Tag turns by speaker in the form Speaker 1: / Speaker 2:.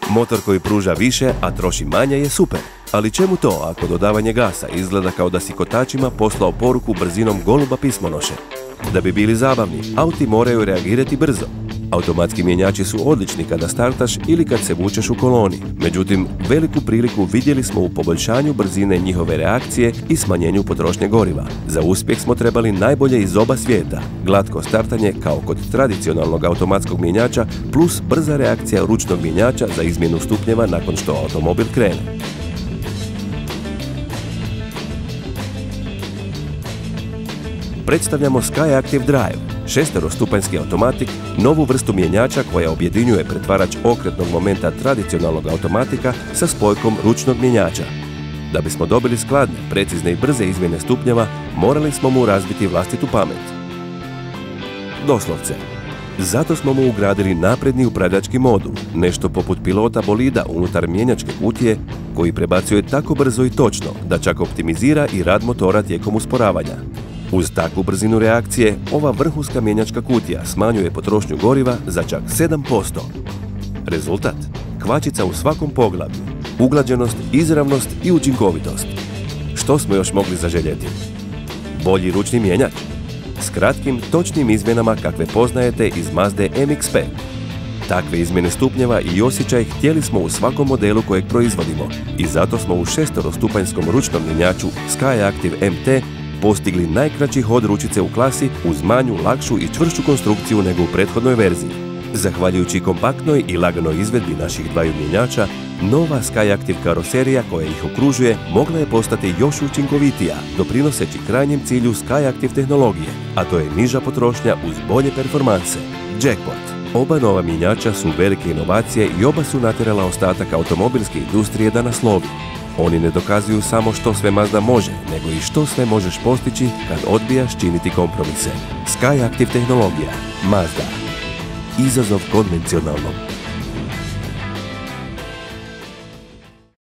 Speaker 1: Motor koji pruža više, a troši manje je super. Ali čemu to ako dodavanje gasa izgleda kao da si kotačima poslao poruku brzinom goluba pismonoše? Da bi bili zabavni, auti moraju reagirati brzo. Automatski mjenjači su odlični kada startaš ili kad se vučeš u koloni. Međutim, veliku priliku vidjeli smo u poboljšanju brzine njihove reakcije i smanjenju potrošnje goriva. Za uspjeh smo trebali najbolje iz oba svijeta. Glatko startanje kao kod tradicionalnog automatskog mjenjača plus brza reakcija ručnog mjenjača za izmjenu stupnjeva nakon što automobil krene. Predstavljamo SkyActiv Drive, šesterostupanjski automatik, novu vrstu mjenjača koja objedinjuje pretvarač okretnog momenta tradicionalnog automatika sa spojkom ručnog mjenjača. Da bismo dobili skladne, precizne i brze izmjene stupnjeva, morali smo mu razbiti vlastitu pamet. Doslovce. Zato smo mu ugradili napredni upravljački modul, nešto poput pilota bolida unutar mjenjačke kutije, koji prebacuje tako brzo i točno da čak optimizira i rad motora tijekom usporavanja. Uz takvu brzinu reakcije, ova vrhunska mjenjačka kutija smanjuje potrošnju goriva za čak 7%. Rezultat? Kvačica u svakom poglavlju, uglađenost, izravnost i učinkovitost. Što smo još mogli zaželjeti? Bolji ručni mjenjač? S kratkim, točnim izmjenama kakve poznajete iz Mazde MX-5. Takve izmjene stupnjeva i osjećaj htjeli smo u svakom modelu kojeg proizvodimo i zato smo u šesterostupanjskom ručnom mjenjaču SkyActiv MT postigli najkraći hod ručice u klasi uz manju, lakšu i čvršću konstrukciju nego u prethodnoj verziji. Zahvaljujući kompaktnoj i laganoj izvedbi naših dvaju mjenjača, nova SkyActiv karoserija koja ih okružuje mogla je postati još učinkovitija, doprinoseći krajnjem cilju SkyActiv tehnologije, a to je niža potrošnja uz bolje performanse. Jackpot. Oba nova mjenjača su velike inovacije i oba su natjerala ostatak automobilske industrije da nas lovi. Oni ne dokazuju samo što sve Mazda može, nego i što sve možeš postići kad odbijaš činiti kompromise. SkyActiv tehnologija. Mazda. Izazov konvencionalnom.